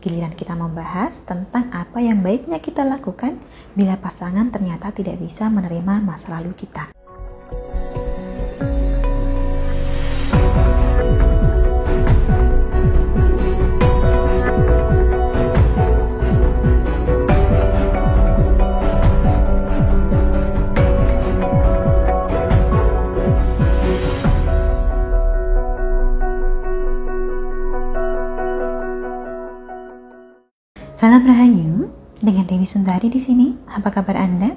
Giliran kita membahas tentang apa yang baiknya kita lakukan bila pasangan ternyata tidak bisa menerima masa lalu kita. Salam Rahayu, dengan Dewi Sundari di sini. Apa kabar Anda?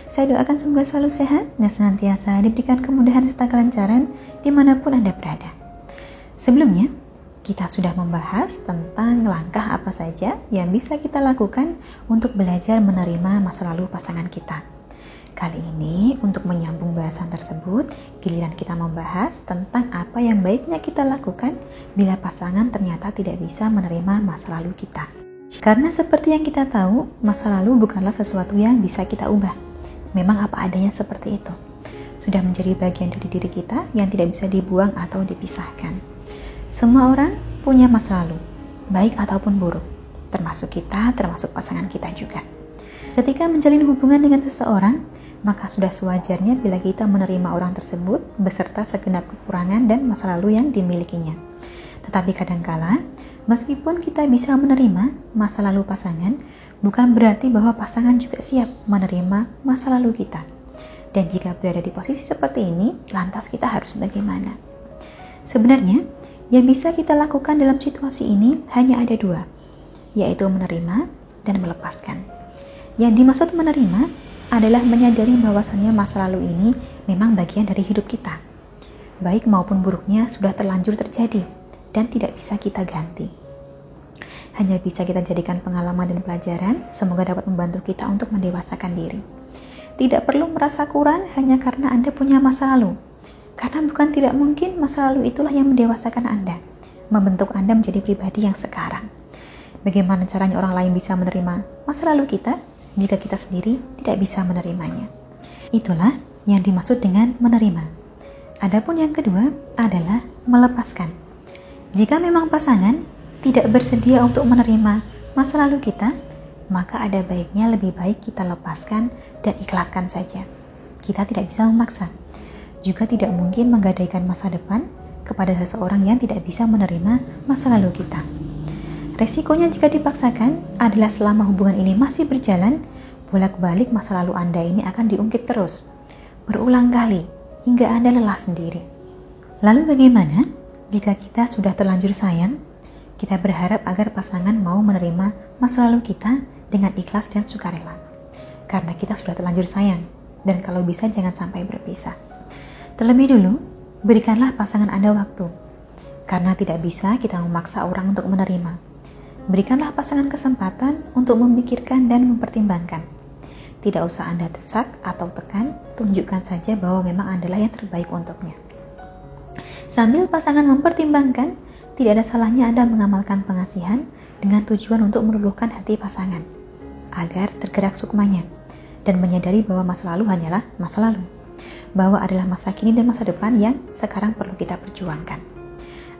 Saya doakan semoga selalu sehat dan senantiasa diberikan kemudahan serta kelancaran dimanapun Anda berada. Sebelumnya, kita sudah membahas tentang langkah apa saja yang bisa kita lakukan untuk belajar menerima masa lalu pasangan kita. Kali ini, untuk menyambung bahasan tersebut, giliran kita membahas tentang apa yang baiknya kita lakukan bila pasangan ternyata tidak bisa menerima masa lalu kita. Karena seperti yang kita tahu, masa lalu bukanlah sesuatu yang bisa kita ubah. Memang apa adanya seperti itu. Sudah menjadi bagian dari diri kita yang tidak bisa dibuang atau dipisahkan. Semua orang punya masa lalu, baik ataupun buruk. Termasuk kita, termasuk pasangan kita juga. Ketika menjalin hubungan dengan seseorang, maka sudah sewajarnya bila kita menerima orang tersebut beserta segenap kekurangan dan masa lalu yang dimilikinya. Tetapi kadangkala, meskipun kita bisa menerima masa lalu pasangan, bukan berarti bahwa pasangan juga siap menerima masa lalu kita. Dan jika berada di posisi seperti ini, lantas kita harus bagaimana? Sebenarnya, yang bisa kita lakukan dalam situasi ini hanya ada dua, yaitu menerima dan melepaskan. Yang dimaksud menerima adalah menyadari bahwasannya masa lalu ini memang bagian dari hidup kita. Baik maupun buruknya sudah terlanjur terjadi dan tidak bisa kita ganti. Hanya bisa kita jadikan pengalaman dan pelajaran, semoga dapat membantu kita untuk mendewasakan diri. Tidak perlu merasa kurang hanya karena Anda punya masa lalu. Karena bukan tidak mungkin masa lalu itulah yang mendewasakan Anda, membentuk Anda menjadi pribadi yang sekarang. Bagaimana caranya orang lain bisa menerima masa lalu kita, jika kita sendiri tidak bisa menerimanya? Itulah yang dimaksud dengan menerima. Adapun yang kedua adalah melepaskan. Jika memang pasangan tidak bersedia untuk menerima masa lalu kita, maka ada baiknya lebih baik kita lepaskan dan ikhlaskan saja. Kita tidak bisa memaksa. Juga tidak mungkin menggadaikan masa depan kepada seseorang yang tidak bisa menerima masa lalu kita. Resikonya jika dipaksakan adalah selama hubungan ini masih berjalan, bolak-balik masa lalu Anda ini akan diungkit terus, berulang kali, hingga Anda lelah sendiri. Lalu bagaimana jika kita sudah terlanjur sayang? Kita berharap agar pasangan mau menerima masa lalu kita dengan ikhlas dan sukarela. Karena kita sudah terlanjur sayang, dan kalau bisa jangan sampai berpisah. Terlebih dulu, berikanlah pasangan Anda waktu. Karena tidak bisa kita memaksa orang untuk menerima. Berikanlah pasangan kesempatan untuk memikirkan dan mempertimbangkan. Tidak usah Anda desak atau tekan, tunjukkan saja bahwa memang adalah yang terbaik untuknya. Sambil pasangan mempertimbangkan, tidak ada salahnya Anda mengamalkan pengasihan dengan tujuan untuk meluluhkan hati pasangan, agar tergerak sukmanya, dan menyadari bahwa masa lalu hanyalah masa lalu, bahwa adalah masa kini dan masa depan yang sekarang perlu kita perjuangkan.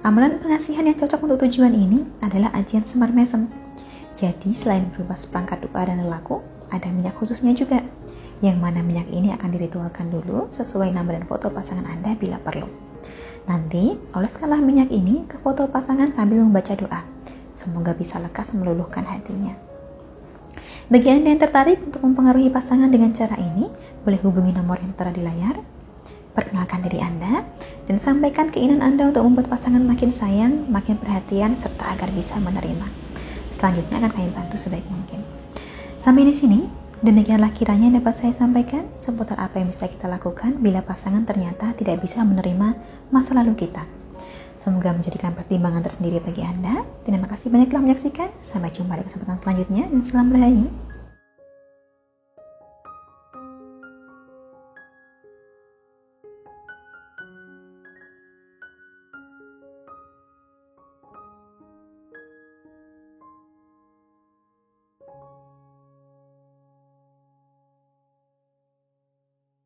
Amalan pengasihan yang cocok untuk tujuan ini adalah ajian semar mesem. Jadi selain berupa seperangkat doa dan lelaku, ada minyak khususnya juga, yang mana minyak ini akan diritualkan dulu sesuai nama dan foto pasangan Anda bila perlu. Nanti, oleskanlah minyak ini ke foto pasangan sambil membaca doa. Semoga bisa lekas meluluhkan hatinya. Bagi Anda yang tertarik untuk mempengaruhi pasangan dengan cara ini, boleh hubungi nomor yang tertera di layar. Perkenalkan diri Anda, dan sampaikan keinginan Anda untuk membuat pasangan makin sayang, makin perhatian, serta agar bisa menerima. Selanjutnya akan kami bantu sebaik mungkin. Sampai di sini, demikianlah kiranya yang dapat saya sampaikan seputar apa yang bisa kita lakukan bila pasangan ternyata tidak bisa menerima masa lalu kita. Semoga menjadikan pertimbangan tersendiri bagi Anda. Terima kasih banyak telah menyaksikan. Sampai jumpa di kesempatan selanjutnya dan salam Rahayu.